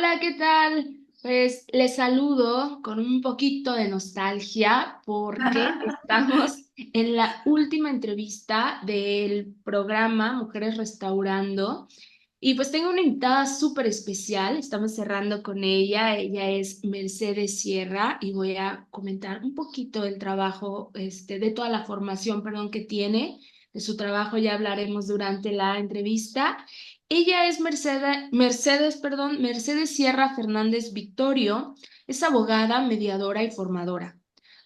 Hola, ¿qué tal? Pues les saludo con un poquito de nostalgia porque estamos en la última entrevista del programa Mujeres Restaurando y pues tengo una invitada súper especial, estamos cerrando con ella, ella es Mercedes Sierra y voy a comentar un poquito del trabajo, de toda la formación, perdón, que tiene, de su trabajo ya hablaremos durante la entrevista. Ella es Mercedes Sierra Fernández Victorio, es abogada, mediadora y formadora,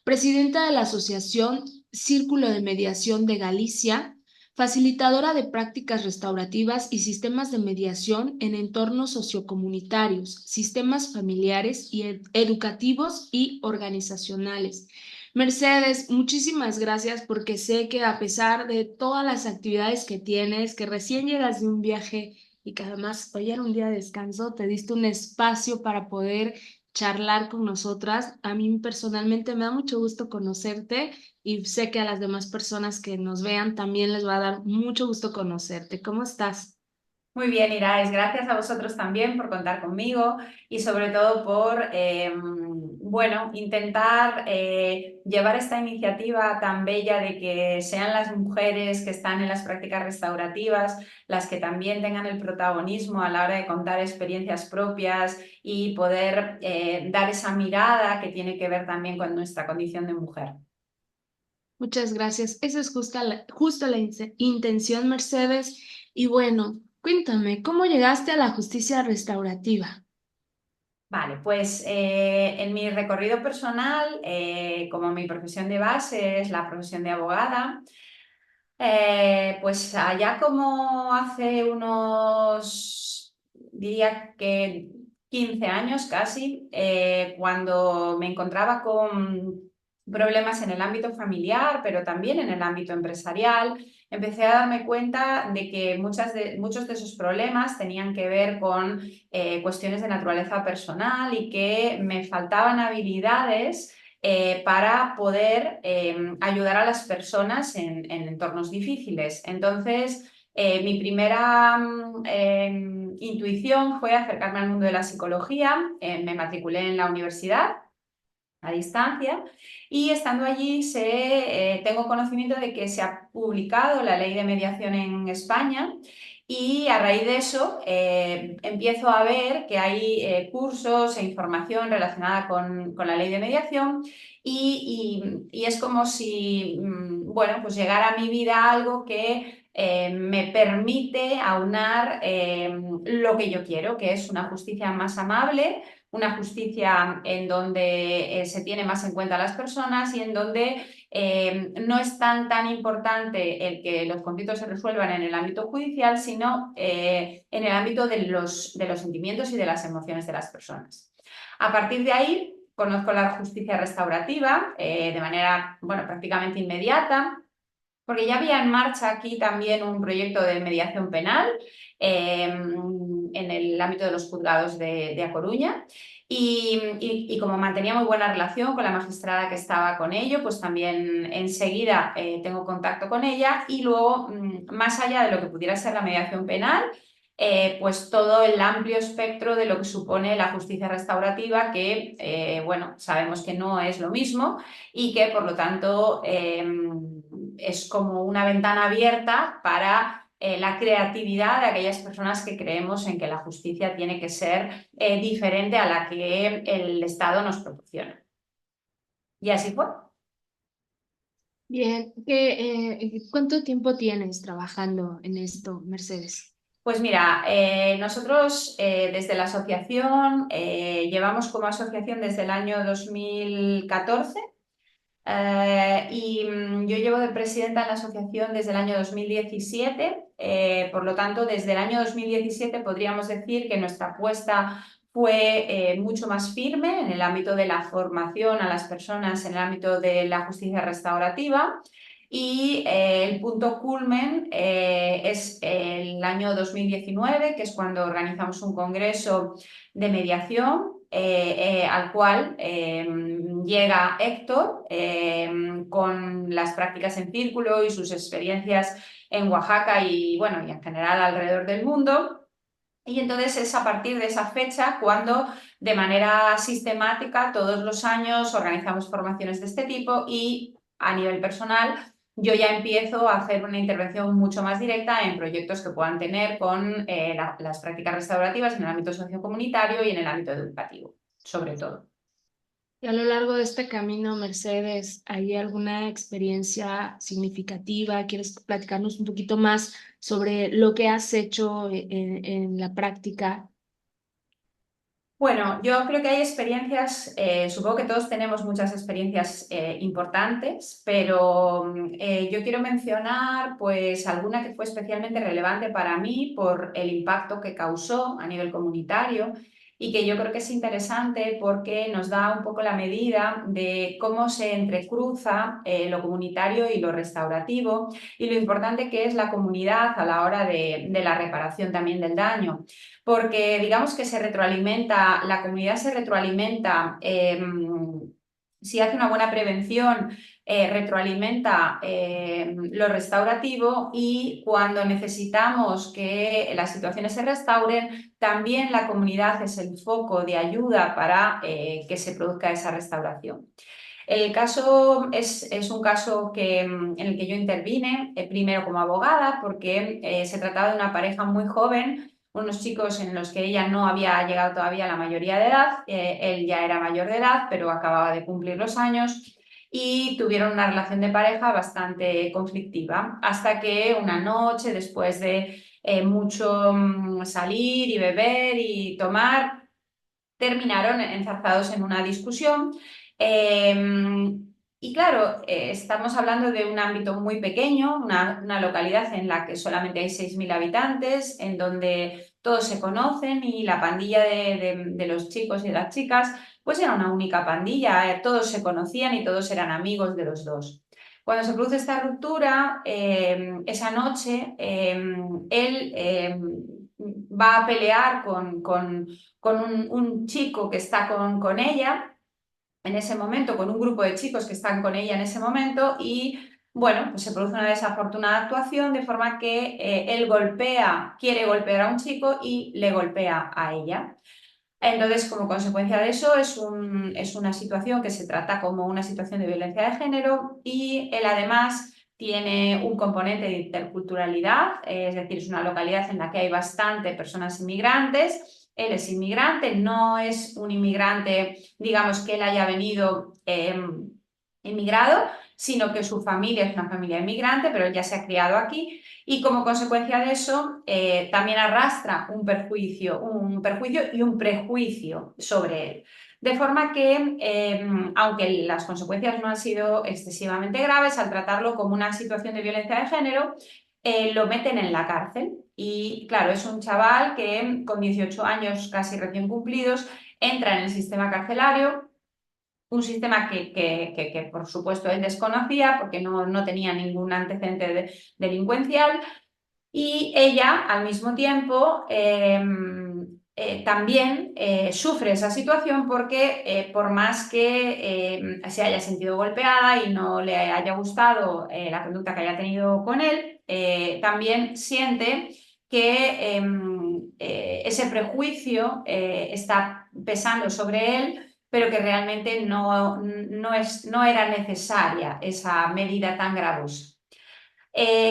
presidenta de la Asociación Círculo de Mediación de Galicia, facilitadora de prácticas restaurativas y sistemas de mediación en entornos sociocomunitarios, sistemas familiares y educativos y organizacionales. Mercedes, muchísimas gracias porque sé que a pesar de todas las actividades que tienes, que recién llegas de un viaje y que además hoy era un día de descanso, te diste un espacio para poder charlar con nosotras. A mí personalmente me da mucho gusto conocerte y sé que a las demás personas que nos vean también les va a dar mucho gusto conocerte. ¿Cómo estás? Muy bien, Irais, gracias a vosotros también por contar conmigo y sobre todo por, bueno, intentar llevar esta iniciativa tan bella de que sean las mujeres que están en las prácticas restaurativas las que también tengan el protagonismo a la hora de contar experiencias propias y poder dar esa mirada que tiene que ver también con nuestra condición de mujer. Muchas gracias. Esa es justo la intención, Mercedes. Y bueno, cuéntame, ¿cómo llegaste a la justicia restaurativa? Vale, pues en mi recorrido personal, como mi profesión de base es la profesión de abogada, pues allá como hace unos, diría que 15 años casi, cuando me encontraba con problemas en el ámbito familiar, pero también en el ámbito empresarial, empecé a darme cuenta de que muchos de esos problemas tenían que ver con cuestiones de naturaleza personal y que me faltaban habilidades para poder ayudar a las personas en entornos difíciles. Entonces, mi primera intuición fue acercarme al mundo de la psicología. Me matriculé en la universidad a distancia y estando allí tengo conocimiento de que se ha publicado la ley de mediación en España y a raíz de eso empiezo a ver que hay cursos e información relacionada con la ley de mediación y es como si, bueno, pues llegara a mi vida algo que me permite aunar lo que yo quiero, que es una justicia más amable, una justicia en donde se tiene más en cuenta a las personas y en donde no es tan importante el que los conflictos se resuelvan en el ámbito judicial, sino en el ámbito de los sentimientos y de las emociones de las personas. A partir de ahí, conozco la justicia restaurativa de manera, bueno, prácticamente inmediata, porque ya había en marcha aquí también un proyecto de mediación penal en el ámbito de los juzgados de A Coruña y como mantenía muy buena relación con la magistrada que estaba con ello, pues también enseguida tengo contacto con ella y luego, más allá de lo que pudiera ser la mediación penal, pues todo el amplio espectro de lo que supone la justicia restaurativa, que, bueno, sabemos que no es lo mismo y que, por lo tanto, es como una ventana abierta para la creatividad de aquellas personas que creemos en que la justicia tiene que ser diferente a la que el Estado nos proporciona. Y así fue. Bien, ¿cuánto tiempo tienes trabajando en esto, Mercedes? Pues mira, nosotros desde la asociación llevamos como asociación desde el año 2014. Yo llevo de presidenta en la asociación desde el año 2017, por lo tanto, desde el año 2017 podríamos decir que nuestra apuesta fue mucho más firme en el ámbito de la formación a las personas, en el ámbito de la justicia restaurativa. Y el punto culmen es el año 2019, que es cuando organizamos un congreso de mediación al cual llega Héctor con las prácticas en círculo y sus experiencias en Oaxaca y, bueno, y en general alrededor del mundo. Y entonces es a partir de esa fecha cuando de manera sistemática todos los años organizamos formaciones de este tipo y a nivel personal yo ya empiezo a hacer una intervención mucho más directa en proyectos que puedan tener con las prácticas restaurativas en el ámbito sociocomunitario y en el ámbito educativo, sobre todo. Y a lo largo de este camino, Mercedes, ¿hay alguna experiencia significativa? ¿Quieres platicarnos un poquito más sobre lo que has hecho en la práctica? Bueno, yo creo que hay experiencias, supongo que todos tenemos muchas experiencias importantes, pero yo quiero mencionar pues alguna que fue especialmente relevante para mí por el impacto que causó a nivel comunitario y que yo creo que es interesante porque nos da un poco la medida de cómo se entrecruza lo comunitario y lo restaurativo y lo importante que es la comunidad a la hora de la reparación también del daño porque digamos que se retroalimenta, la comunidad se retroalimenta, si hace una buena prevención, retroalimenta lo restaurativo y cuando necesitamos que las situaciones se restauren, también la comunidad es el foco de ayuda para que se produzca esa restauración. El caso es un caso en el que yo intervine, primero como abogada, porque se trataba de una pareja muy joven, unos chicos en los que ella no había llegado todavía a la mayoría de edad, él ya era mayor de edad, pero acababa de cumplir los años y tuvieron una relación de pareja bastante conflictiva, hasta que una noche, después de mucho salir y beber y tomar, terminaron enzarzados en una discusión. Y claro, estamos hablando de un ámbito muy pequeño, una localidad en la que solamente hay 6.000 habitantes, en donde todos se conocen y la pandilla de los chicos y de las chicas, pues era una única pandilla, todos se conocían y todos eran amigos de los dos. Cuando se produce esta ruptura, esa noche, él va a pelear con un chico que está con ella en ese momento, con un grupo de chicos que están con ella en ese momento y bueno, pues se produce una desafortunada actuación de forma que él quiere golpear a un chico y le golpea a ella. Entonces, como consecuencia de eso, es una situación que se trata como una situación de violencia de género y él además tiene un componente de interculturalidad, es decir, es una localidad en la que hay bastante personas inmigrantes. Él es inmigrante, no es un inmigrante, digamos, que él haya venido inmigrado, sino que su familia es una familia inmigrante, pero él ya se ha criado aquí y como consecuencia de eso también arrastra un perjuicio y un prejuicio sobre él. De forma que, aunque las consecuencias no han sido excesivamente graves, al tratarlo como una situación de violencia de género, lo meten en la cárcel. Y claro, es un chaval que con 18 años casi recién cumplidos entra en el sistema carcelario, un sistema que, por supuesto él desconocía porque no tenía ningún antecedente delincuencial y ella al mismo tiempo también sufre esa situación porque por más que se haya sentido golpeada y no le haya gustado la conducta que haya tenido con él, también siente que ese prejuicio está pesando sobre él pero que realmente no era necesaria esa medida tan gravosa.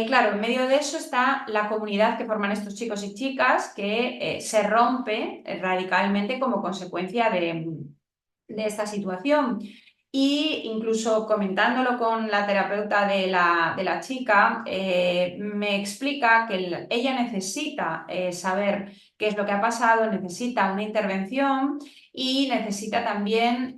Claro, en medio de eso está la comunidad que forman estos chicos y chicas que se rompe radicalmente como consecuencia de esta situación. Y incluso comentándolo con la terapeuta de la chica, me explica que ella necesita saber qué es lo que ha pasado, necesita una intervención y necesita también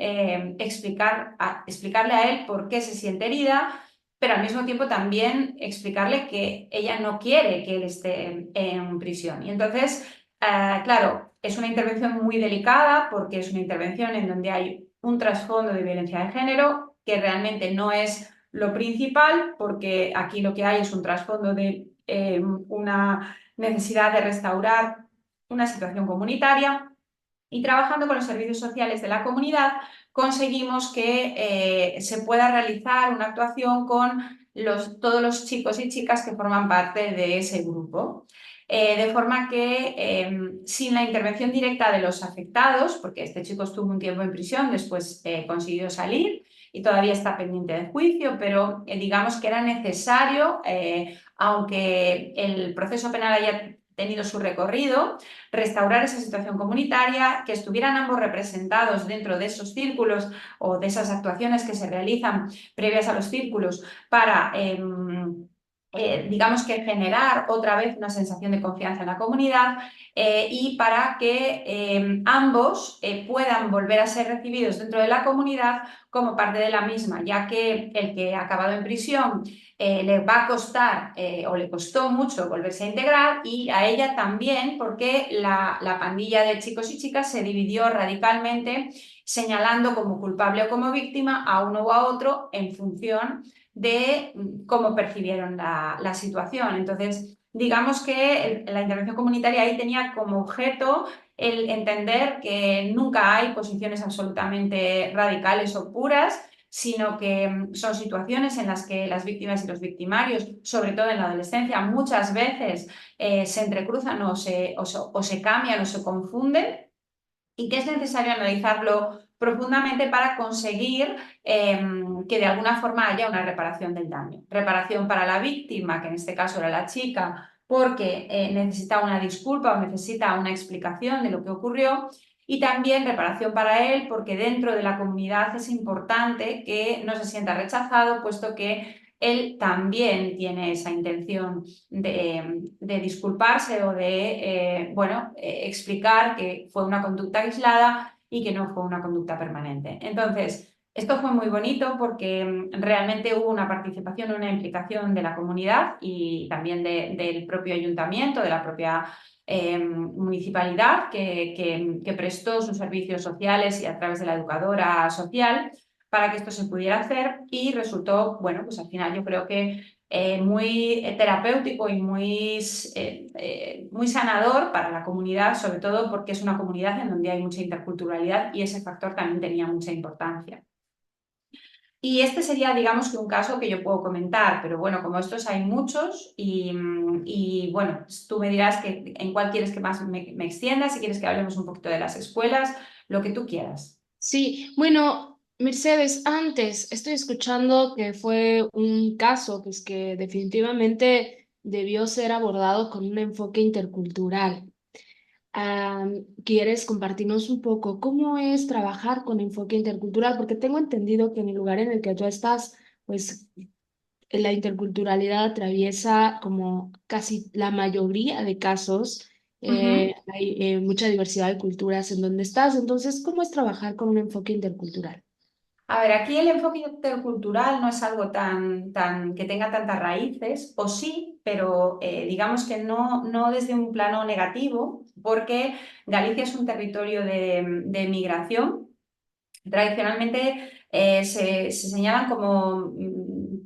explicarle a él por qué se siente herida, pero al mismo tiempo también explicarle que ella no quiere que él esté en prisión. Y entonces, claro, es una intervención muy delicada porque es una intervención en donde hay un trasfondo de violencia de género que realmente no es lo principal porque aquí lo que hay es un trasfondo de una necesidad de restaurar una situación comunitaria Y trabajando con los servicios sociales de la comunidad, conseguimos que se pueda realizar una actuación con todos los chicos y chicas que forman parte de ese grupo. De forma que sin la intervención directa de los afectados, porque este chico estuvo un tiempo en prisión, después consiguió salir y todavía está pendiente de juicio, pero digamos que era necesario, aunque el proceso penal haya tenido su recorrido, restaurar esa situación comunitaria, que estuvieran ambos representados dentro de esos círculos o de esas actuaciones que se realizan previas a los círculos para, digamos que generar otra vez una sensación de confianza en la comunidad y para que ambos puedan volver a ser recibidos dentro de la comunidad como parte de la misma, ya que el que ha acabado en prisión le va a costar o le costó mucho volverse a integrar, y a ella también, porque la pandilla de chicos y chicas se dividió radicalmente, señalando como culpable o como víctima a uno u a otro en función de cómo percibieron la situación. Entonces, digamos que la intervención comunitaria ahí tenía como objeto el entender que nunca hay posiciones absolutamente radicales o puras, sino que son situaciones en las que las víctimas y los victimarios, sobre todo en la adolescencia, muchas veces se entrecruzan o se cambian o se confunden, y que es necesario analizarlo profundamente para conseguir que de alguna forma haya una reparación del daño. Reparación para la víctima, que en este caso era la chica, porque necesita una disculpa o necesita una explicación de lo que ocurrió, y también reparación para él, porque dentro de la comunidad es importante que no se sienta rechazado, puesto que él también tiene esa intención de disculparse o de bueno, explicar que fue una conducta aislada y que no fue una conducta permanente. Entonces, esto fue muy bonito porque realmente hubo una participación, una implicación de la comunidad y también del propio ayuntamiento, de la propia municipalidad, que prestó sus servicios sociales y a través de la educadora social para que esto se pudiera hacer, y resultó, bueno, pues al final yo creo que muy terapéutico y muy sanador para la comunidad, sobre todo porque es una comunidad en donde hay mucha interculturalidad y ese factor también tenía mucha importancia. Y este sería, digamos, que un caso que yo puedo comentar, pero bueno, como estos hay muchos y bueno, pues tú me dirás que, en cuál quieres que más me extienda, si quieres que hablemos un poquito de las escuelas, lo que tú quieras. Sí, bueno, Mercedes, antes estoy escuchando que fue un caso que es que definitivamente debió ser abordado con un enfoque intercultural. ¿Quieres compartirnos un poco cómo es trabajar con enfoque intercultural? Porque tengo entendido que en el lugar en el que tú estás, pues la interculturalidad atraviesa como casi la mayoría de casos. Ujú. Hay mucha diversidad de culturas en donde estás. Entonces, ¿cómo es trabajar con un enfoque intercultural? A ver, aquí el enfoque intercultural no es algo que tenga tantas raíces, o sí, pero digamos que no desde un plano negativo, porque Galicia es un territorio de migración. Tradicionalmente se señalan como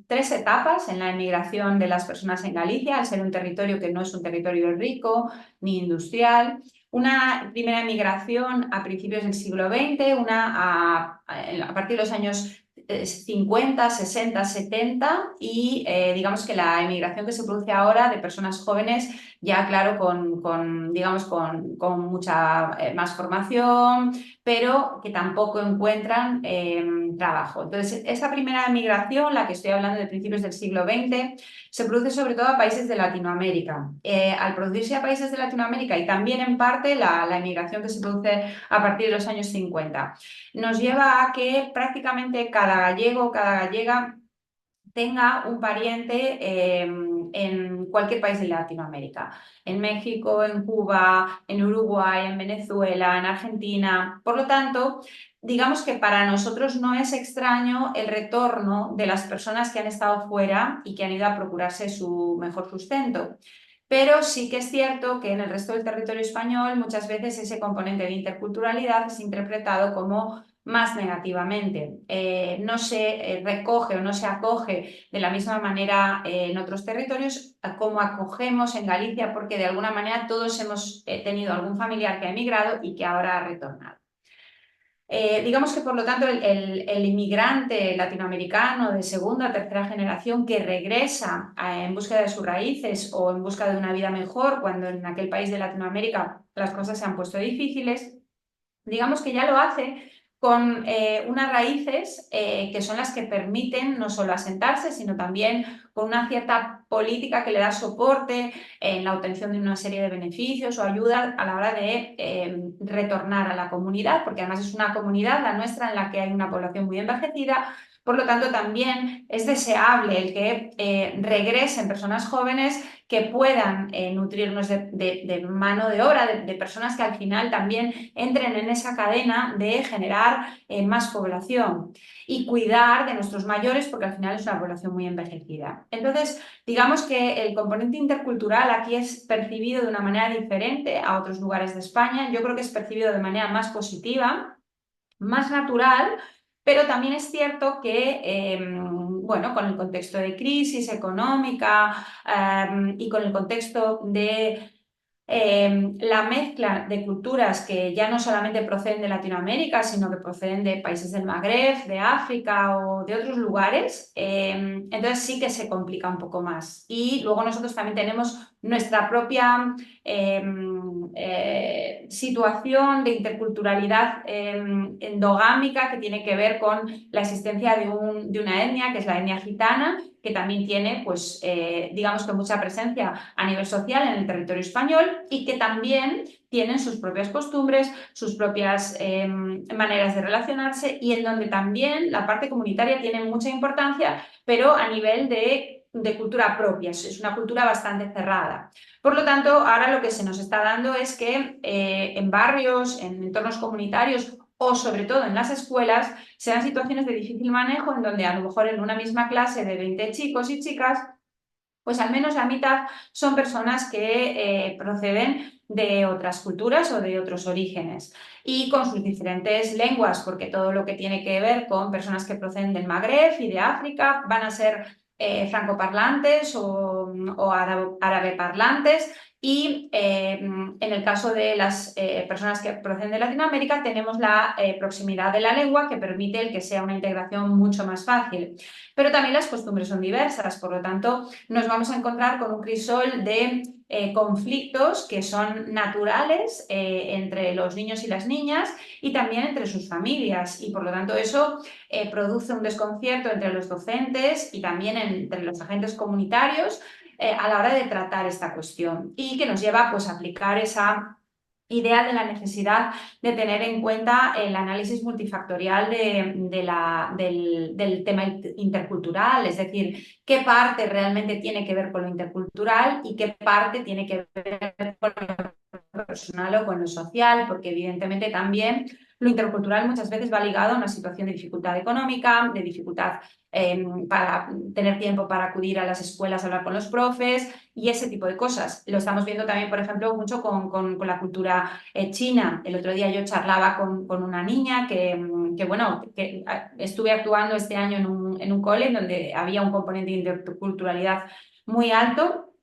tres etapas en la emigración de las personas en Galicia, al ser un territorio que no es un territorio rico ni industrial. Una primera emigración a principios del siglo XX, una a partir de los años 50, 60, 70, y digamos que la emigración que se produce ahora de personas jóvenes, ya claro, digamos, con mucha más formación, pero que tampoco encuentran trabajo. Entonces, esa primera migración, la que estoy hablando de principios del siglo XX, se produce sobre todo a países de Latinoamérica. Al producirse a países de Latinoamérica, y también en parte la emigración que se produce a partir de los años 50, nos lleva a que prácticamente cada gallego o cada gallega tenga un pariente en cualquier país de Latinoamérica, en México, en Cuba, en Uruguay, en Venezuela, en Argentina. Por lo tanto, digamos que para nosotros no es extraño el retorno de las personas que han estado fuera y que han ido a procurarse su mejor sustento. Pero sí que es cierto que en el resto del territorio español muchas veces ese componente de interculturalidad es interpretado como más negativamente. No se recoge o no se acoge de la misma manera en otros territorios como acogemos en Galicia, porque de alguna manera todos hemos tenido algún familiar que ha emigrado y que ahora ha retornado. Digamos que, por lo tanto, el inmigrante latinoamericano de segunda o tercera generación que regresa en búsqueda de sus raíces o en busca de una vida mejor cuando en aquel país de Latinoamérica las cosas se han puesto difíciles, digamos que ya lo hace con unas raíces que son las que permiten no solo asentarse, sino también con una cierta política que le da soporte en la obtención de una serie de beneficios o ayuda a la hora de retornar a la comunidad, porque además es una comunidad, la nuestra, en la que hay una población muy envejecida. Por lo tanto, también es deseable el que regresen personas jóvenes que puedan nutrirnos de mano de obra, de personas que al final también entren en esa cadena de generar más población y cuidar de nuestros mayores, porque al final es una población muy envejecida. Entonces, digamos que el componente intercultural aquí es percibido de una manera diferente a otros lugares de España. Yo creo que es percibido de manera más positiva, más natural, pero también es cierto que, bueno, con el contexto de crisis económica y con el contexto de la mezcla de culturas que ya no solamente proceden de Latinoamérica, sino que proceden de países del Magreb, de África o de otros lugares, entonces sí que se complica un poco más. Y luego nosotros también tenemos nuestra propia situación de interculturalidad endogámica que tiene que ver con la existencia de una etnia, que es la etnia gitana, que también tiene, pues, digamos que mucha presencia a nivel social en el territorio español y que también tienen sus propias costumbres, sus propias maneras de relacionarse y en donde también la parte comunitaria tiene mucha importancia, pero a nivel de cultura propia, es una cultura bastante cerrada. Por lo tanto, ahora lo que se nos está dando es que en barrios, en entornos comunitarios o sobre todo en las escuelas, se dan situaciones de difícil manejo en donde a lo mejor en una misma clase de 20 chicos y chicas, pues al menos la mitad son personas que proceden de otras culturas o de otros orígenes y con sus diferentes lenguas, porque todo lo que tiene que ver con personas que proceden del Magreb y de África van a ser francoparlantes o árabe parlantes y en el caso de las personas que proceden de Latinoamérica tenemos la proximidad de la lengua que permite el que sea una integración mucho más fácil. Pero también las costumbres son diversas, por lo tanto nos vamos a encontrar con un crisol de conflictos que son naturales entre los niños y las niñas y también entre sus familias y por lo tanto eso produce un desconcierto entre los docentes y también entre los agentes comunitarios a la hora de tratar esta cuestión y que nos lleva pues, a aplicar esa idea de la necesidad de tener en cuenta el análisis multifactorial del tema intercultural, es decir, qué parte realmente tiene que ver con lo intercultural y qué parte tiene que ver con lo personal o con lo social, porque evidentemente también lo intercultural muchas veces va ligado a una situación de dificultad económica, de dificultad para tener tiempo para acudir a las escuelas a hablar con los profes y ese tipo de cosas. Lo estamos viendo también, por ejemplo, mucho con la cultura china. El otro día yo charlaba con una niña bueno, que estuve actuando este año en un cole donde había un componente de interculturalidad muy alto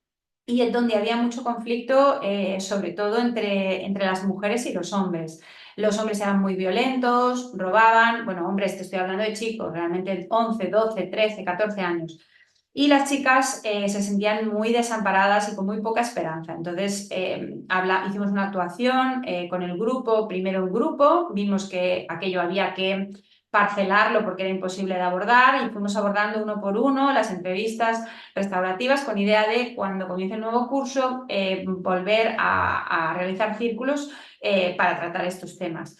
y en donde había mucho conflicto, sobre todo entre las mujeres y los hombres. Los hombres eran muy violentos, robaban, bueno, hombres, te estoy hablando de chicos, realmente 11, 12, 13, 14 años. Y las chicas se sentían muy desamparadas y con muy poca esperanza. Entonces hicimos una actuación con el grupo, primero un grupo, vimos que aquello había que parcelarlo porque era imposible de abordar y fuimos abordando uno por uno las entrevistas restaurativas con idea de cuando comience el nuevo curso volver a realizar círculos para tratar estos temas.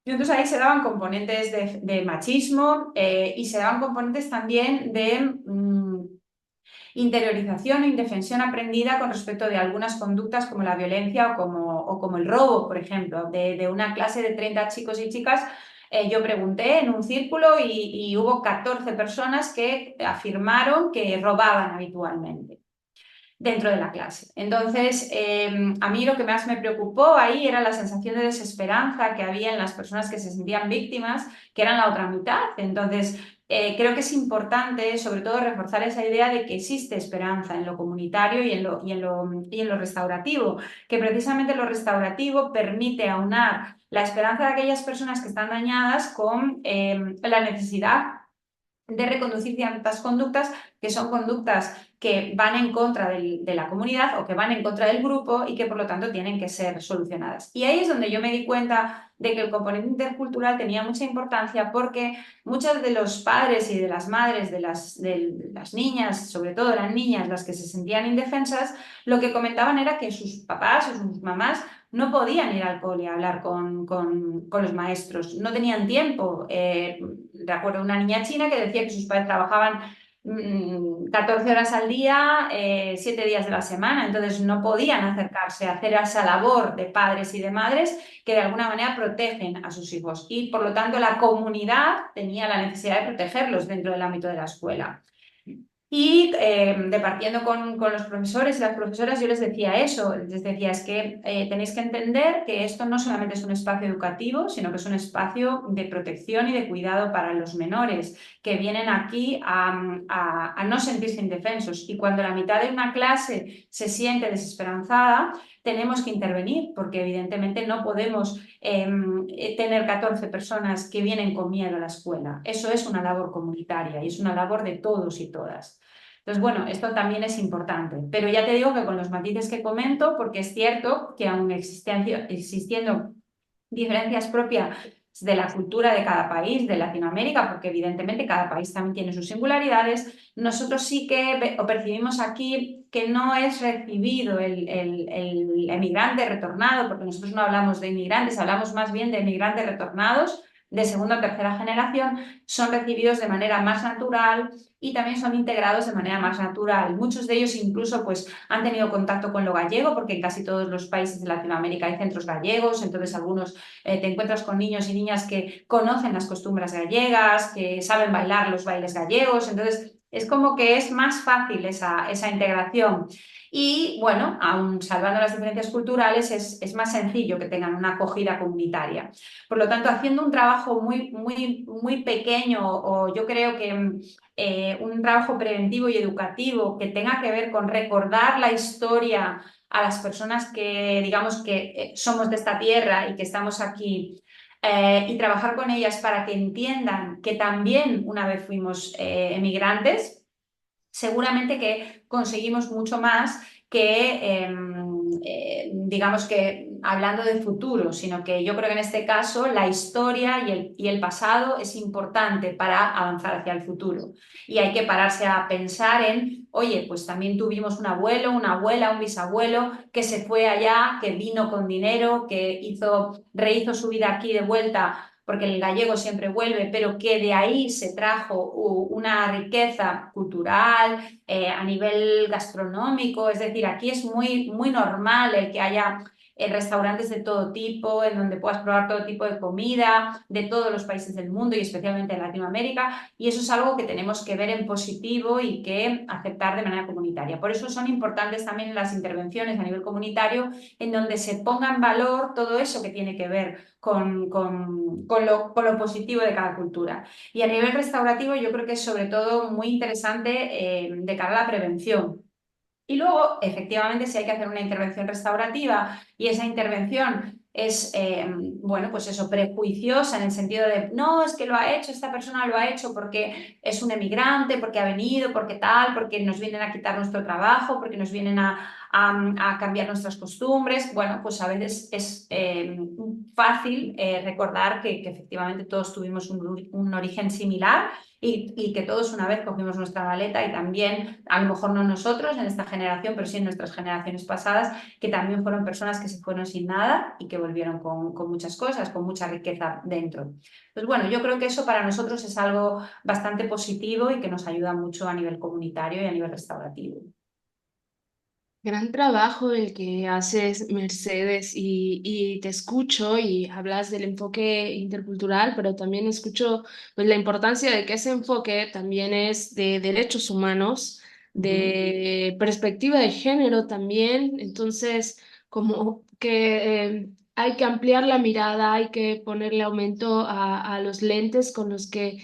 Y entonces ahí se daban componentes de machismo y se daban componentes también de interiorización o indefensión aprendida con respecto de algunas conductas como la violencia o como el robo, por ejemplo. De una clase de 30 chicos y chicas, yo pregunté en un círculo y hubo 14 personas que afirmaron que robaban habitualmente. dentro de la clase. Entonces, a mí lo que más me preocupó ahí era la sensación de desesperanza que había en las personas que se sentían víctimas, que eran la otra mitad. Entonces, creo que es importante, sobre todo, reforzar esa idea de que existe esperanza en lo comunitario y en lo restaurativo, que precisamente lo restaurativo permite aunar la esperanza de aquellas personas que están dañadas con la necesidad de reconducir ciertas conductas que son conductas que van en contra de la comunidad o que van en contra del grupo y que por lo tanto tienen que ser solucionadas. Y ahí es donde yo me di cuenta de que el componente intercultural tenía mucha importancia porque muchos de los padres y de las madres de las niñas, sobre todo eran niñas las que se sentían indefensas, lo que comentaban era que sus papás o sus mamás no podían ir al cole a hablar con los maestros, no tenían tiempo. Recuerdo una niña china que decía que sus padres trabajaban 14 horas al día, 7 días de la semana, entonces no podían acercarse a hacer esa labor de padres y de madres que de alguna manera protegen a sus hijos y por lo tanto la comunidad tenía la necesidad de protegerlos dentro del ámbito de la escuela. Y departiendo con los profesores y las profesoras, yo les decía eso, les decía, es que tenéis que entender que esto no solamente es un espacio educativo, sino que es un espacio de protección y de cuidado para los menores, que vienen aquí a no sentirse indefensos. Y cuando la mitad de una clase se siente desesperanzada, tenemos que intervenir, porque evidentemente no podemos tener 14 personas que vienen con miedo a la escuela. Eso es una labor comunitaria y es una labor de todos y todas. Entonces, bueno, esto también es importante, pero ya te digo que con los matices que comento, porque es cierto que aún existiendo diferencias propias de la cultura de cada país, de Latinoamérica, porque evidentemente cada país también tiene sus singularidades, nosotros sí que percibimos aquí que no es recibido el emigrante retornado, porque nosotros no hablamos de inmigrantes, hablamos más bien de emigrantes retornados de segunda o tercera generación, son recibidos de manera más natural y también son integrados de manera más natural. Muchos de ellos incluso pues, han tenido contacto con lo gallego, porque en casi todos los países de Latinoamérica hay centros gallegos, entonces algunos te encuentras con niños y niñas que conocen las costumbres gallegas, que saben bailar los bailes gallegos, entonces es como que es más fácil esa integración. Y bueno, aun salvando las diferencias culturales, es más sencillo que tengan una acogida comunitaria. Por lo tanto, haciendo un trabajo muy, muy, muy pequeño, o yo creo que un trabajo preventivo y educativo que tenga que ver con recordar la historia a las personas que, digamos, que somos de esta tierra y que estamos aquí, y trabajar con ellas para que entiendan que también una vez fuimos emigrantes, seguramente que conseguimos mucho más que, digamos que hablando de futuro, sino que yo creo que en este caso la historia y el pasado es importante para avanzar hacia el futuro. Y hay que pararse a pensar en, oye, pues también tuvimos un abuelo, una abuela, un bisabuelo que se fue allá, que vino con dinero, que rehizo su vida aquí de vuelta porque el gallego siempre vuelve, pero que de ahí se trajo una riqueza cultural, a nivel gastronómico, es decir, aquí es muy, muy normal el que haya restaurantes de todo tipo, en donde puedas probar todo tipo de comida de todos los países del mundo y especialmente en Latinoamérica, y eso es algo que tenemos que ver en positivo y que aceptar de manera comunitaria. Por eso son importantes también las intervenciones a nivel comunitario, en donde se ponga en valor todo eso que tiene que ver con lo positivo de cada cultura. Y a nivel restaurativo yo creo que es sobre todo muy interesante de cara a la prevención. Y luego, efectivamente, si hay que hacer una intervención restaurativa y esa intervención es, bueno, pues eso, prejuiciosa en el sentido de, no, es que lo ha hecho, esta persona lo ha hecho porque es un emigrante, porque ha venido, porque tal, porque nos vienen a quitar nuestro trabajo, porque nos vienen a cambiar nuestras costumbres. Bueno, pues a veces es fácil recordar que efectivamente todos tuvimos un origen similar y que todos una vez cogimos nuestra maleta y también, a lo mejor no nosotros en esta generación, pero sí en nuestras generaciones pasadas, que también fueron personas que se fueron sin nada y que volvieron con muchas cosas, con mucha riqueza dentro. Pues bueno, yo creo que eso para nosotros es algo bastante positivo y que nos ayuda mucho a nivel comunitario y a nivel restaurativo. Gran trabajo el que haces, Mercedes, y te escucho y hablas del enfoque intercultural, pero también escucho pues, la importancia de que ese enfoque también es de derechos humanos, Ujú. de perspectiva de género también. Entonces, como que hay que ampliar la mirada, hay que ponerle aumento a los lentes con los que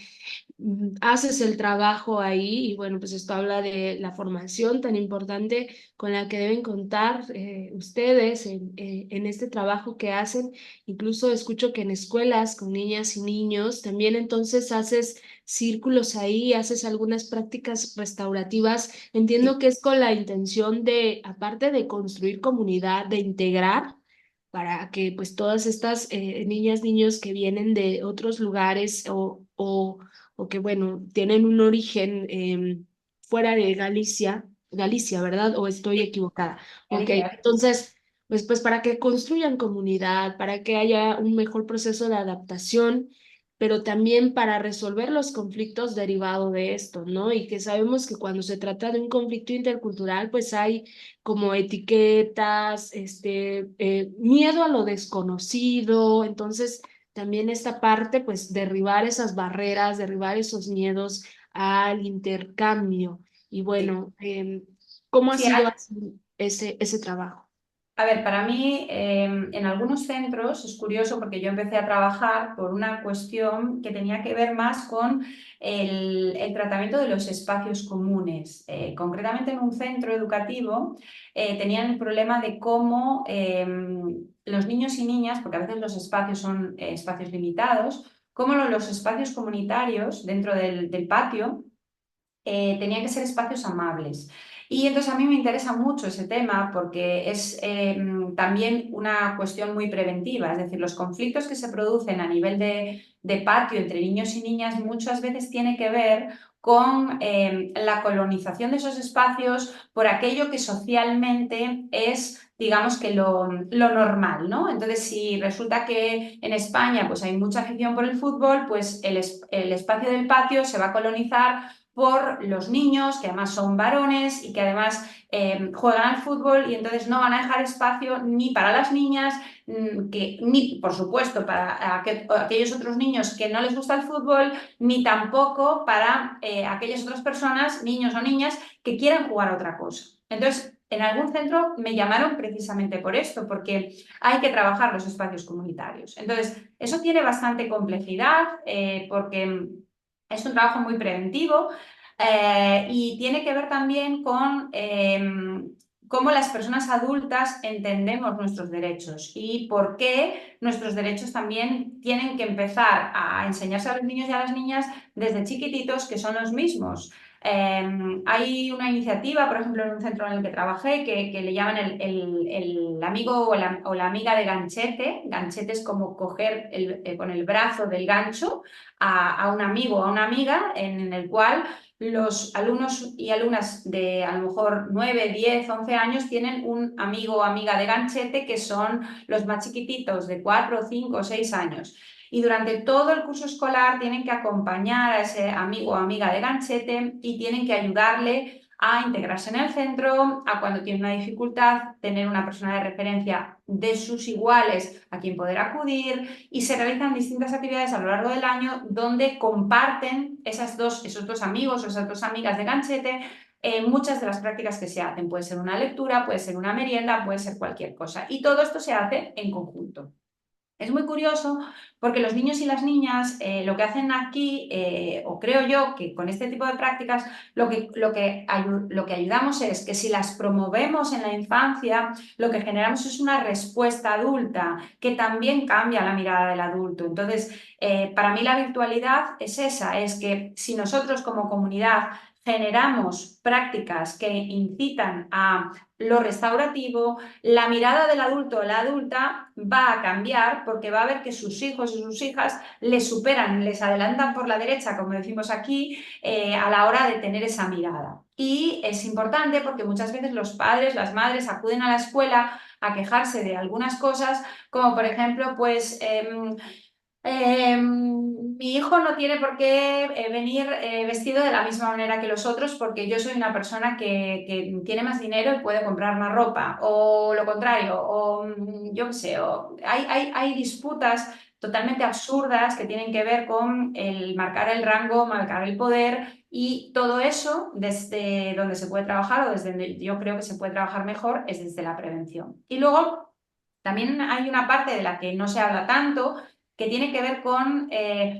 haces el trabajo ahí. Y bueno, pues esto habla de la formación tan importante con la que deben contar ustedes en este trabajo que hacen. Incluso escucho que en escuelas con niñas y niños también entonces haces círculos ahí, haces algunas prácticas restaurativas. Entiendo Sí, que es con la intención de, aparte de construir comunidad, de integrar para que pues todas estas niñas, niños que vienen de otros lugares o que, bueno, tienen un origen fuera de Galicia, Galicia, ¿verdad? ¿O estoy sí, equivocada? Ok, Alicia. entonces, pues para que construyan comunidad, para que haya un mejor proceso de adaptación, pero también para resolver los conflictos derivados de esto, ¿no? Y que sabemos que cuando se trata de un conflicto intercultural, pues hay como etiquetas, miedo a lo desconocido. Entonces también esta parte, pues derribar esas barreras, derribar esos miedos al intercambio. Y Sí. bueno, ¿cómo ha Sí, sido así ese trabajo? a ver, para mí en algunos centros es curioso porque yo empecé a trabajar por una cuestión que tenía que ver más con el tratamiento de los espacios comunes. Concretamente en un centro educativo tenían el problema de cómo los niños y niñas, porque a veces los espacios son espacios limitados, cómo los espacios comunitarios dentro del patio tenían que ser espacios amables. Y entonces a mí me interesa mucho ese tema porque es también una cuestión muy preventiva, es decir, los conflictos que se producen a nivel de patio entre niños y niñas muchas veces tiene que ver con la colonización de esos espacios por aquello que socialmente es, digamos que lo normal, ¿no? Entonces, si resulta que en España pues hay mucha afición por el fútbol, pues el espacio del patio se va a colonizar por los niños, que además son varones y que además juegan al fútbol y entonces no van a dejar espacio ni para las niñas, ni por supuesto para aquellos otros niños que no les gusta el fútbol, ni tampoco para aquellas otras personas, niños o niñas, que quieran jugar a otra cosa. Entonces, en algún centro me llamaron precisamente por esto, porque hay que trabajar los espacios comunitarios. Entonces, eso tiene bastante complejidad porque es un trabajo muy preventivo y tiene que ver también con cómo las personas adultas entendemos nuestros derechos y por qué nuestros derechos también tienen que empezar a enseñarse a los niños y a las niñas desde chiquititos, que son los mismos. Hay una iniciativa, por ejemplo, en un centro en el que trabajé, que le llaman el amigo o la amiga de ganchete. Ganchete es como coger con el brazo del gancho a un amigo o a una amiga, en el cual los alumnos y alumnas de a lo mejor 9, 10, 11 años tienen un amigo o amiga de ganchete que son los más chiquititos de 4, 5, 6 años. Y durante todo el curso escolar tienen que acompañar a ese amigo o amiga de ganchete y tienen que ayudarle a integrarse en el centro, a cuando tiene una dificultad, tener una persona de referencia de sus iguales a quien poder acudir, y se realizan distintas actividades a lo largo del año donde comparten esos dos amigos o esas dos amigas de ganchete muchas de las prácticas que se hacen. Puede ser una lectura, puede ser una merienda, puede ser cualquier cosa. Y todo esto se hace en conjunto. Es muy curioso porque los niños y las niñas lo que hacen aquí, o creo yo que con este tipo de prácticas, lo que ayudamos es que si las promovemos en la infancia, lo que generamos es una respuesta adulta que también cambia la mirada del adulto. Entonces, para mí la virtualidad es esa, es que si nosotros como comunidad generamos prácticas que incitan a lo restaurativo, la mirada del adulto o la adulta va a cambiar porque va a ver que sus hijos y sus hijas les superan, les adelantan por la derecha, como decimos aquí, a la hora de tener esa mirada. Y es importante porque muchas veces los padres, las madres acuden a la escuela a quejarse de algunas cosas, como por ejemplo, pues mi hijo no tiene por qué venir vestido de la misma manera que los otros porque yo soy una persona que tiene más dinero y puede comprar más ropa, o lo contrario, o yo qué sé, hay disputas totalmente absurdas que tienen que ver con el marcar el rango, marcar el poder, y todo eso desde donde se puede trabajar, o desde donde yo creo que se puede trabajar mejor, es desde la prevención. Y luego también hay una parte de la que no se habla tanto, que tiene que ver con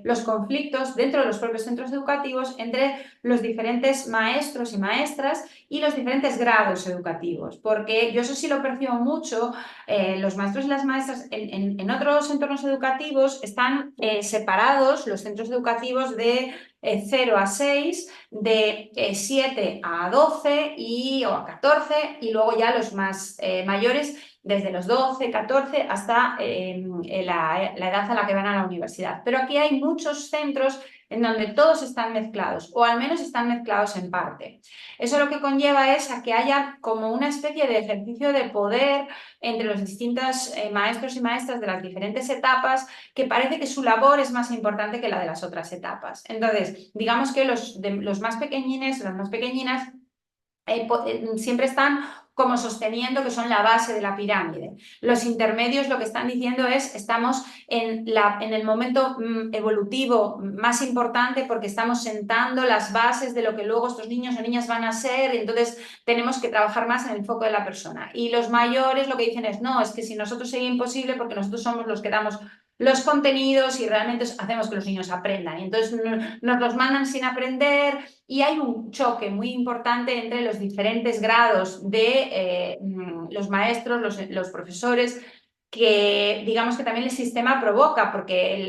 los conflictos dentro de los propios centros educativos entre los diferentes maestros y maestras y los diferentes grados educativos, porque yo eso sí lo percibo mucho. Los maestros y las maestras en otros entornos educativos están separados los centros educativos de 0 a 6, de 7 a 12 o a 14, y luego ya los más mayores desde los 12, 14 hasta la edad a la que van a la universidad. Pero aquí hay muchos centros en donde todos están mezclados, o al menos están mezclados en parte. Eso lo que conlleva es a que haya como una especie de ejercicio de poder entre los distintos maestros y maestras de las diferentes etapas, que parece que su labor es más importante que la de las otras etapas. Entonces, digamos que los más pequeñines, las más pequeñinas, siempre están como sosteniendo que son la base de la pirámide. Los intermedios lo que están diciendo es: estamos en el momento evolutivo más importante, porque estamos sentando las bases de lo que luego estos niños o niñas van a ser, y entonces tenemos que trabajar más en el foco de la persona. Y los mayores lo que dicen es: no, es que si nosotros sería imposible, porque nosotros somos los que damos los contenidos y realmente hacemos que los niños aprendan. Y entonces nos los mandan sin aprender, y hay un choque muy importante entre los diferentes grados de los maestros, los profesores, que digamos que también el sistema provoca, porque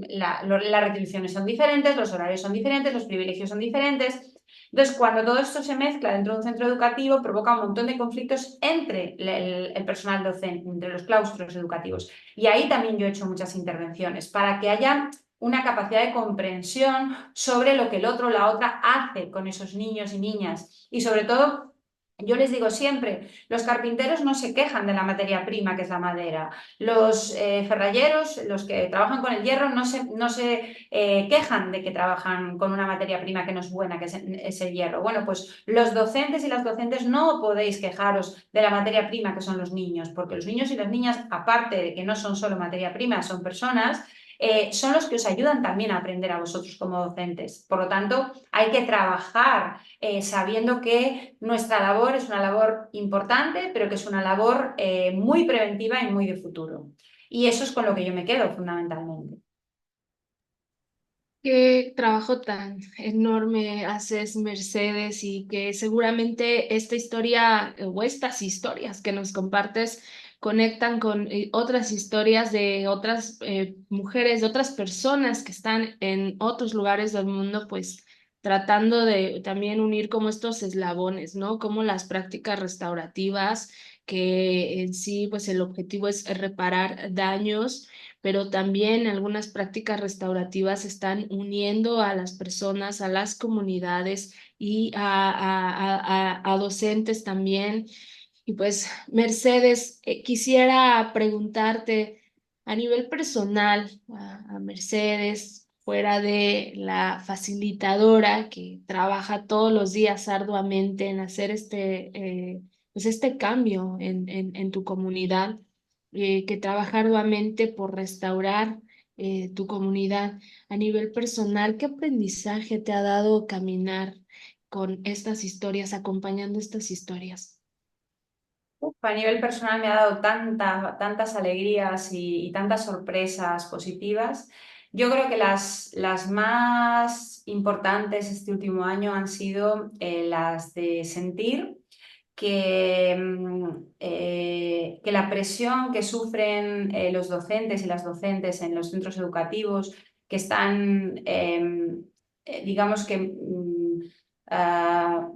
las retribuciones son diferentes, los horarios son diferentes, los privilegios son diferentes. Entonces, cuando todo esto se mezcla dentro de un centro educativo, provoca un montón de conflictos entre el personal docente, entre los claustros educativos. Y ahí también yo he hecho muchas intervenciones para que haya una capacidad de comprensión sobre lo que el otro o la otra hace con esos niños y niñas. Y sobre todo, yo les digo siempre, los carpinteros no se quejan de la materia prima, que es la madera. Los ferralleros, los que trabajan con el hierro, no se quejan de que trabajan con una materia prima que no es buena, que es el hierro. Bueno, pues los docentes y las docentes no podéis quejaros de la materia prima que son los niños, porque los niños y las niñas, aparte de que no son solo materia prima, son personas. Son los que os ayudan también a aprender a vosotros como docentes. Por lo tanto, hay que trabajar sabiendo que nuestra labor es una labor importante, pero que es una labor muy preventiva y muy de futuro. Y eso es con lo que yo me quedo fundamentalmente. Qué trabajo tan enorme haces, Mercedes, y que seguramente esta historia o estas historias que nos compartes conectan con otras historias de otras mujeres, de otras personas que están en otros lugares del mundo, pues tratando de también unir como estos eslabones, ¿no? Como las prácticas restaurativas, que en sí, pues el objetivo es reparar daños, pero también algunas prácticas restaurativas están uniendo a las personas, a las comunidades y a docentes también. Y pues, Mercedes, quisiera preguntarte a nivel personal, a Mercedes, fuera de la facilitadora que trabaja todos los días arduamente en hacer pues este cambio en tu comunidad, que trabaja arduamente por restaurar tu comunidad. A nivel personal, ¿qué aprendizaje te ha dado caminar con estas historias, acompañando estas historias? A nivel personal me ha dado tantas alegrías y tantas sorpresas positivas. Yo creo que las más importantes este último año han sido las de sentir que la presión que sufren los docentes y las docentes en los centros educativos, que están, digamos que,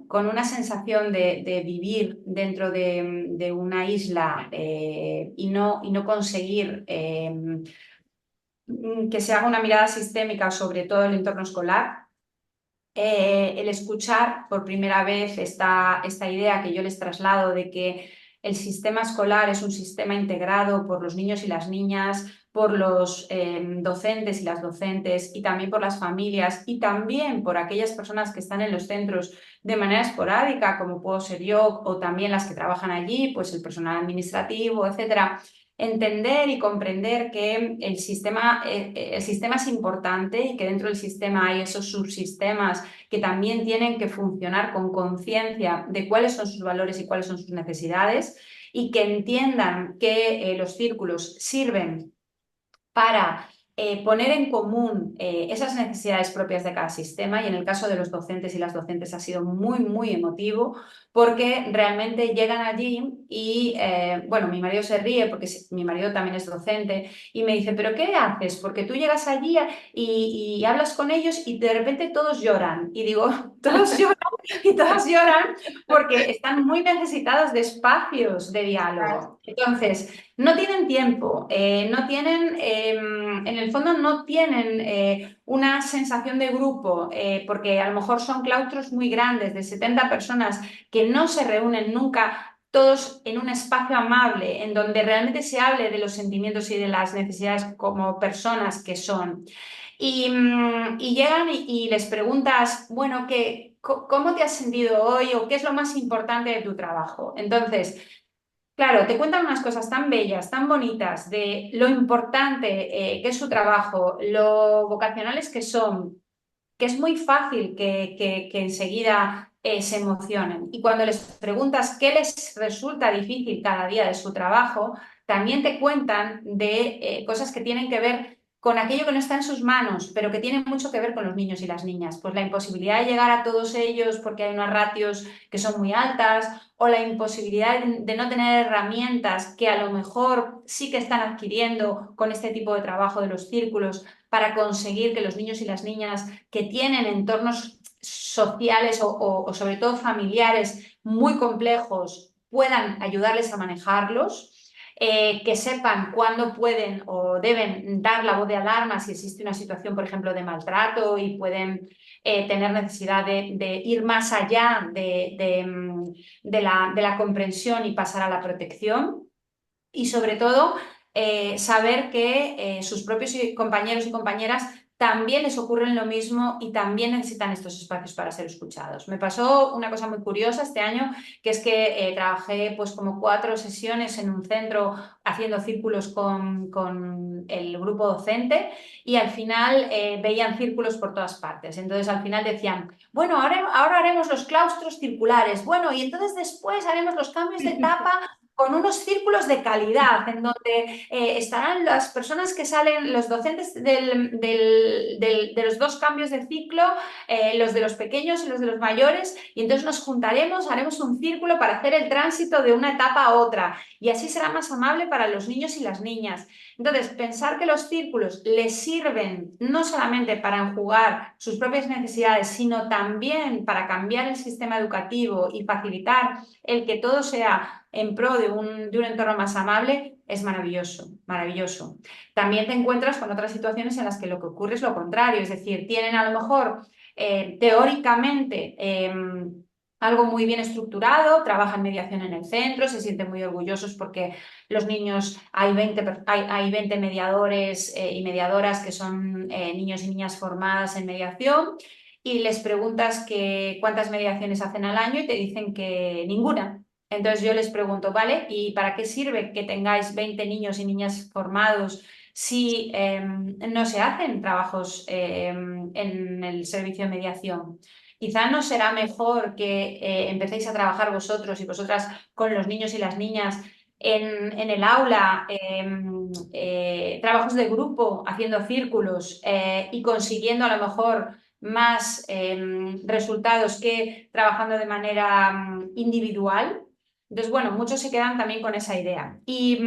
con una sensación de vivir dentro de una isla, y no conseguir que se haga una mirada sistémica sobre todo el entorno escolar. El escuchar por primera vez esta idea que yo les traslado de que el sistema escolar es un sistema integrado por los niños y las niñas, por los docentes y las docentes, y también por las familias, y también por aquellas personas que están en los centros de manera esporádica, como puedo ser yo, o también las que trabajan allí, pues el personal administrativo, etcétera. entender y comprender que el sistema es importante y que dentro del sistema hay esos subsistemas que también tienen que funcionar con conciencia de cuáles son sus valores y cuáles son sus necesidades, y que entiendan que los círculos sirven para poner en común esas necesidades propias de cada sistema, y en el caso de los docentes y las docentes ha sido muy, muy emotivo, porque realmente llegan allí y, bueno, mi marido se ríe porque mi marido también es docente y me dice, ¿pero qué haces? Porque tú llegas allí y hablas con ellos y de repente todos lloran. Y digo, todos lloran y todas lloran porque están muy necesitados de espacios de diálogo. Entonces, no tienen tiempo, no tienen, en el fondo no tienen una sensación de grupo, porque a lo mejor son claustros muy grandes de 70 personas que no se reúnen nunca todos en un espacio amable, en donde realmente se hable de los sentimientos y de las necesidades como personas que son. Y llegan y les preguntas, bueno, ¿cómo te has sentido hoy? ¿O qué es lo más importante de tu trabajo? Entonces, claro, te cuentan unas cosas tan bellas, tan bonitas, de lo importante que es su trabajo, lo vocacionales que son, que es muy fácil que enseguida se emocionen. Y cuando les preguntas qué les resulta difícil cada día de su trabajo, también te cuentan de cosas que tienen que ver con aquello que no está en sus manos, pero que tiene mucho que ver con los niños y las niñas. Pues la imposibilidad de llegar a todos ellos porque hay unas ratios que son muy altas, o la imposibilidad de no tener herramientas que a lo mejor sí que están adquiriendo con este tipo de trabajo de los círculos para conseguir que los niños y las niñas que tienen entornos sociales o sobre todo familiares muy complejos puedan ayudarles a manejarlos. Que sepan cuándo pueden o deben dar la voz de alarma si existe una situación, por ejemplo, de maltrato, y pueden tener necesidad de ir más allá de la comprensión y pasar a la protección. Y sobre todo, saber que sus propios compañeros y compañeras también les ocurre lo mismo y también necesitan estos espacios para ser escuchados. Me pasó una cosa muy curiosa este año, que es que trabajé pues como 4 sesiones en un centro haciendo círculos con el grupo docente, y al final veían círculos por todas partes. Entonces al final decían, bueno, ahora haremos los claustros circulares, bueno, y entonces después haremos los cambios de etapa con unos círculos de calidad, en donde estarán las personas que salen, los docentes de los 2 cambios de ciclo, los de los pequeños y los de los mayores, y entonces nos juntaremos, haremos un círculo para hacer el tránsito de una etapa a otra, y así será más amable para los niños y las niñas. Entonces, pensar que los círculos les sirven no solamente para enjugar sus propias necesidades, sino también para cambiar el sistema educativo y facilitar el que todo sea en pro de un entorno más amable, es maravilloso, maravilloso. También te encuentras con otras situaciones en las que lo que ocurre es lo contrario, es decir, tienen a lo mejor teóricamente algo muy bien estructurado, trabajan mediación en el centro, se sienten muy orgullosos porque los niños, hay 20 mediadores y mediadoras que son niños y niñas formadas en mediación, y les preguntas cuántas mediaciones hacen al año y te dicen que ninguna. Entonces yo les pregunto, ¿vale? ¿Y para qué sirve que tengáis 20 niños y niñas formados si no se hacen trabajos en el servicio de mediación? Quizá no será mejor que empecéis a trabajar vosotros y vosotras con los niños y las niñas en el aula, trabajos de grupo, haciendo círculos y consiguiendo a lo mejor más resultados que trabajando de manera individual. Entonces, bueno, muchos se quedan también con esa idea. Y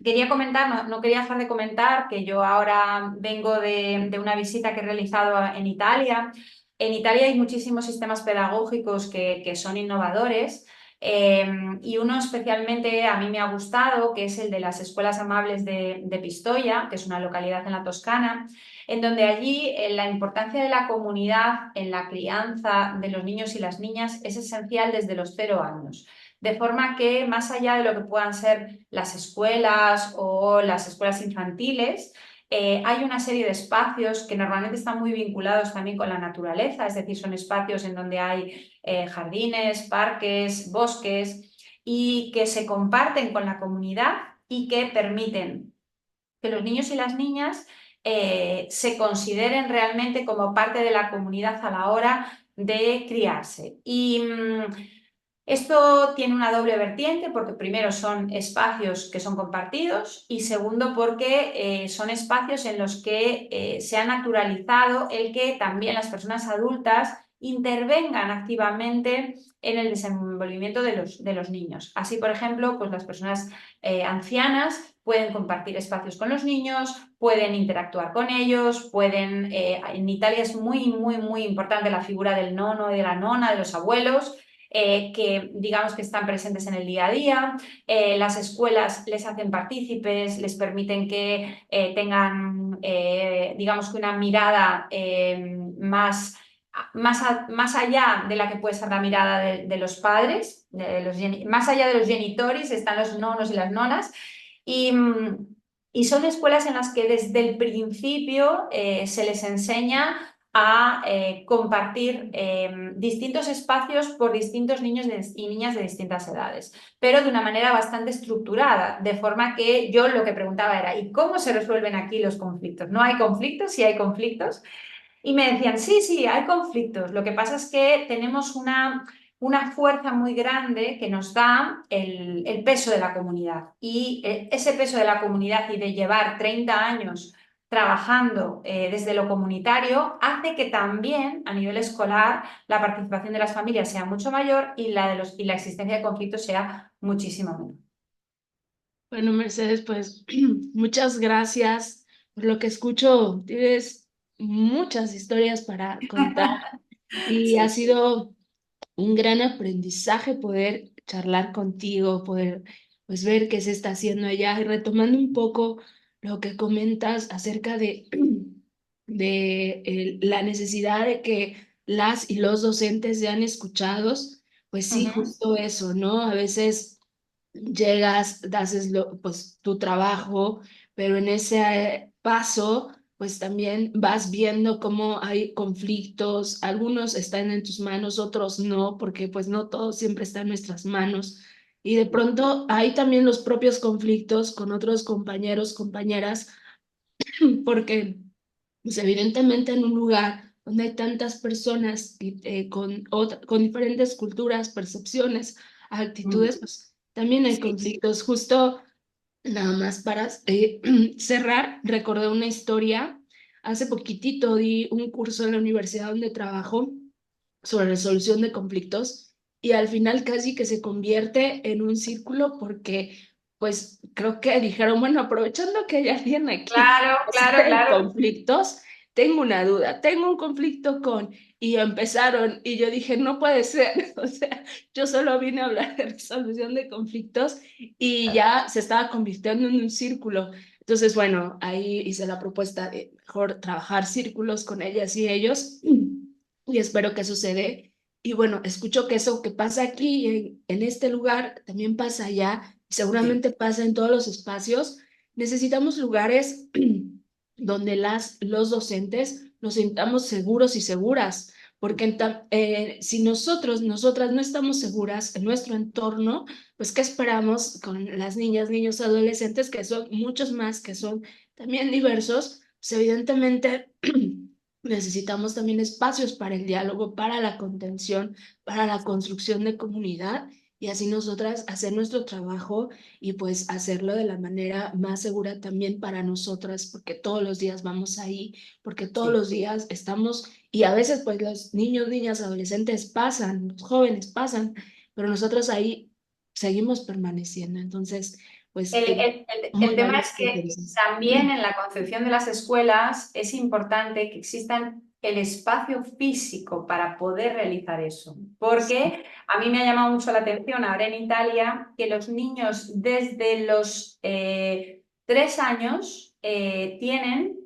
quería comentar, no quería dejar de comentar que yo ahora vengo de una visita que he realizado en Italia. En Italia hay muchísimos sistemas pedagógicos que son innovadores, y uno especialmente a mí me ha gustado, que es el de las Escuelas Amables de Pistoia, que es una localidad en la Toscana, en donde allí la importancia de la comunidad en la crianza de los niños y las niñas es esencial desde los 0 años. De forma que, más allá de lo que puedan ser las escuelas o las escuelas infantiles, hay una serie de espacios que normalmente están muy vinculados también con la naturaleza, es decir, son espacios en donde hay jardines, parques, bosques, y que se comparten con la comunidad y que permiten que los niños y las niñas se consideren realmente como parte de la comunidad a la hora de criarse. Y esto tiene una doble vertiente porque primero son espacios que son compartidos y segundo porque son espacios en los que se ha naturalizado el que también las personas adultas intervengan activamente en el desenvolvimiento de los niños. Así, por ejemplo, pues las personas ancianas pueden compartir espacios con los niños, pueden interactuar con ellos, pueden... en Italia es muy, muy, muy importante la figura del nono y de la nona, de los abuelos, que digamos que están presentes en el día a día. Las escuelas les hacen partícipes, les permiten que tengan, digamos que una mirada más allá de la que puede ser la mirada de los padres, más allá de los genitores están los nonos y las nonas. Y, y son escuelas en las que desde el principio se les enseña a compartir distintos espacios por distintos niños y niñas de distintas edades, pero de una manera bastante estructurada, de forma que yo lo que preguntaba era, ¿y cómo se resuelven aquí los conflictos? ¿No hay conflictos? ¿Sí hay conflictos? Y me decían, sí, sí, hay conflictos. Lo que pasa es que tenemos una fuerza muy grande que nos da el peso de la comunidad. Y ese peso de la comunidad y de llevar 30 años trabajando desde lo comunitario hace que también a nivel escolar la participación de las familias sea mucho mayor y y la existencia de conflictos sea muchísimo menor. Bueno, Mercedes, pues muchas gracias por lo que escucho. Tienes muchas historias para contar y ha Sí. sido un gran aprendizaje poder charlar contigo, poder pues ver qué se está haciendo allá y retomando un poco lo que comentas acerca de, la necesidad de que las y los docentes sean escuchados, pues sí, Ujú. justo eso, ¿no? A veces llegas, haces pues tu trabajo, pero en ese paso pues también vas viendo cómo hay conflictos, algunos están en tus manos, otros no, porque pues no todo siempre está en nuestras manos. Y de pronto hay también los propios conflictos con otros compañeros, compañeras, porque pues evidentemente en un lugar donde hay tantas personas y, con diferentes culturas, percepciones, actitudes, pues también hay Sí. conflictos. Justo nada más para cerrar, recordé una historia. Hace poquitito di un curso en la universidad donde trabajo sobre resolución de conflictos y al final casi que se convierte en un círculo porque pues creo que dijeron, bueno, aprovechando que hay alguien aquí Claro, que claro, sabe de claro. conflictos, tengo una duda, tengo un conflicto con... Y empezaron y yo dije, no puede ser, o sea, yo solo vine a hablar de resolución de conflictos y ya se estaba convirtiendo en un círculo. Entonces, bueno, ahí hice la propuesta de mejor trabajar círculos con ellas y ellos y espero que sucede. Y bueno, escucho que eso que pasa aquí en este lugar también pasa allá y Sí. seguramente pasa en todos los espacios. Necesitamos lugares donde los docentes nos sintamos seguros y seguras, porque si nosotras no estamos seguras en nuestro entorno, pues ¿qué esperamos con las niñas, niños, adolescentes, que son muchos más, que son también diversos? Pues evidentemente necesitamos también espacios para el diálogo, para la contención, para la construcción de comunidad y así nosotras hacer nuestro trabajo y pues hacerlo de la manera más segura también para nosotras, porque todos los días vamos ahí, porque todos Sí. los días estamos y a veces pues los niños, niñas, adolescentes pasan, los jóvenes pasan, pero nosotros ahí seguimos permaneciendo. Entonces, pues El muy tema es valioso lo que que dices. también en la concepción de las escuelas es importante que existan el espacio físico para poder realizar eso, porque a mí me ha llamado mucho la atención ahora en Italia que los niños desde los 3 años tienen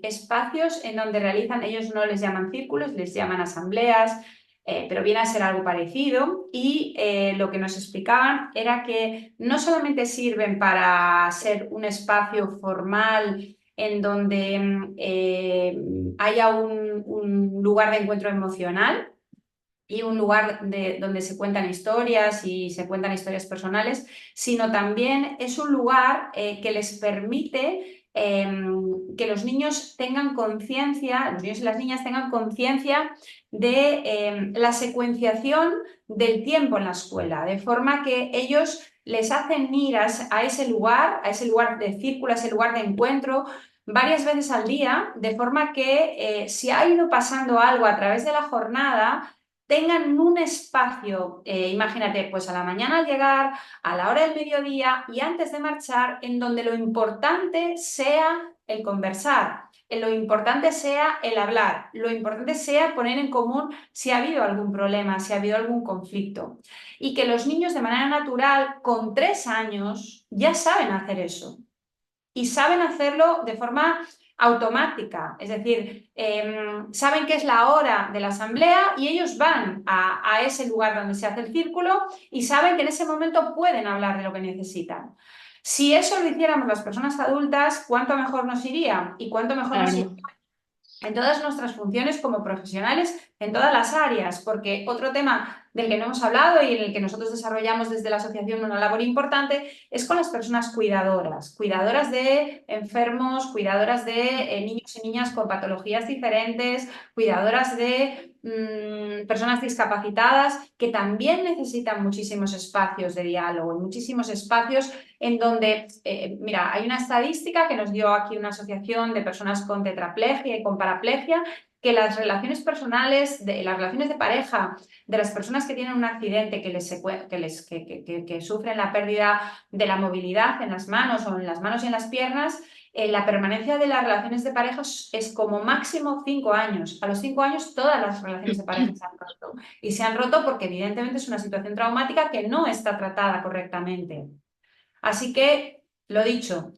espacios en donde realizan, ellos no les llaman círculos, les llaman asambleas, pero viene a ser algo parecido y lo que nos explicaban era que no solamente sirven para ser un espacio formal en donde haya un lugar de encuentro emocional, y un lugar donde se cuentan historias y se cuentan historias personales, sino también es un lugar que les permite que los niños tengan conciencia, los niños y las niñas tengan conciencia de la secuenciación del tiempo en la escuela, de forma que ellos les hacen ir a ese lugar de círculo, a ese lugar de encuentro, varias veces al día, de forma que si ha ido pasando algo a través de la jornada, tengan un espacio, imagínate, pues a la mañana al llegar, a la hora del mediodía y antes de marchar, en donde lo importante sea el conversar, lo importante sea el hablar, lo importante sea poner en común si ha habido algún problema, si ha habido algún conflicto. Y que los niños de manera natural, con 3 años, ya saben hacer eso y saben hacerlo de forma automática, es decir, saben que es la hora de la asamblea y ellos van a ese lugar donde se hace el círculo y saben que en ese momento pueden hablar de lo que necesitan. Si eso lo hiciéramos las personas adultas, ¿cuánto mejor nos iría? ¿Y cuánto mejor nos iría Claro. en todas nuestras funciones como profesionales, en todas las áreas? Porque otro tema del que no hemos hablado y en el que nosotros desarrollamos desde la asociación una labor importante es con las personas cuidadoras, cuidadoras de enfermos, cuidadoras de niños y niñas con patologías diferentes, cuidadoras de personas discapacitadas que también necesitan muchísimos espacios de diálogo y muchísimos espacios en donde, mira, hay una estadística que nos dio aquí una asociación de personas con tetraplegia y con paraplegia, que las relaciones personales, las relaciones de pareja de las personas que tienen un accidente, que sufren la pérdida de la movilidad en las manos o en las manos y en las piernas, la permanencia de las relaciones de pareja es como máximo 5 años. A los 5 años todas las relaciones de pareja se han roto. Y se han roto porque evidentemente es una situación traumática que no está tratada correctamente. Así que, lo dicho,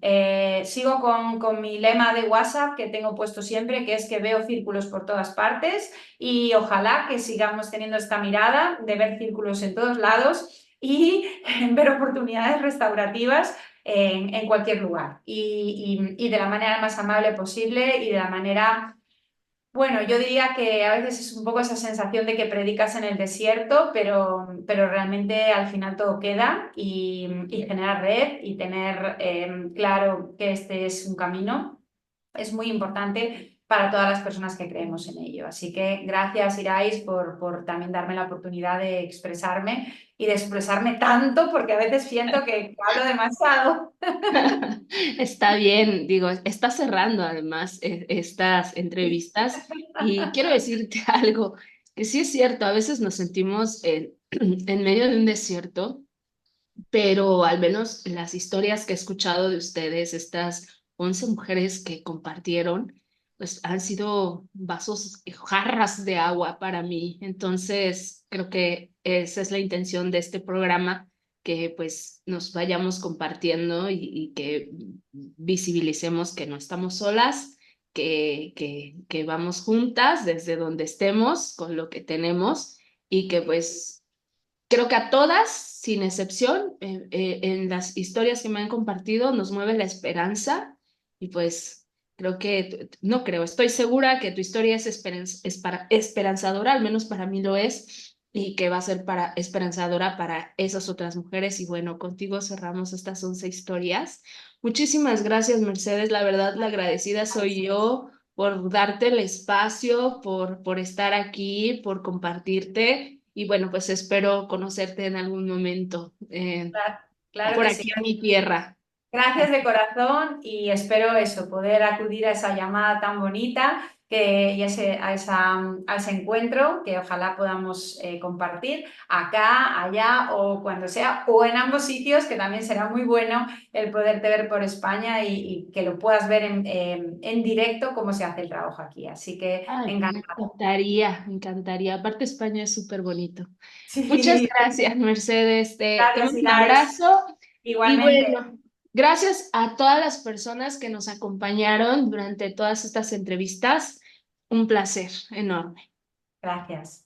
sigo con mi lema de WhatsApp que tengo puesto siempre, que es que veo círculos por todas partes y ojalá que sigamos teniendo esta mirada de ver círculos en todos lados y ver oportunidades restaurativas en cualquier lugar y de la manera más amable posible y de la manera, bueno, yo diría que a veces es un poco esa sensación de que predicas en el desierto, pero realmente al final todo queda y generar red y tener claro que este es un camino es muy importante para todas las personas que creemos en ello. Así que gracias, Irais, por también darme la oportunidad de expresarme y de expresarme tanto, porque a veces siento que hablo demasiado. Está bien, digo, está cerrando además estas entrevistas y quiero decirte algo, que sí es cierto, a veces nos sentimos en medio de un desierto, pero al menos las historias que he escuchado de ustedes, estas 11 mujeres que compartieron, pues han sido vasos, jarras de agua para mí. Entonces, creo que esa es la intención de este programa, que pues nos vayamos compartiendo y que visibilicemos que no estamos solas, que vamos juntas desde donde estemos, con lo que tenemos y que pues creo que a todas, sin excepción, en las historias que me han compartido, nos mueve la esperanza y pues creo que, no creo, estoy segura que tu historia es esperanzadora, al menos para mí lo es, y que va a ser esperanzadora para esas otras mujeres. Y bueno, contigo cerramos estas 11 historias. Muchísimas gracias, Mercedes. La verdad, la agradecida soy yo por darte el espacio, por estar aquí, por compartirte. Y bueno, pues espero conocerte en algún momento Claro, claro por que sí. aquí en mi tierra. Gracias de corazón y espero eso, poder acudir a esa llamada tan bonita y a ese encuentro que ojalá podamos compartir acá, allá o cuando sea, o en ambos sitios, que también será muy bueno el poderte ver por España y que lo puedas ver en directo cómo se hace el trabajo aquí. Así que Ay, me encantada. encantaría, me encantaría. Aparte, España es súper bonito. Muchas Sí, gracias, Mercedes. Te gracias, mando un Irais. abrazo y Igualmente, bueno, gracias a todas las personas que nos acompañaron durante todas estas entrevistas. Un placer enorme. gracias.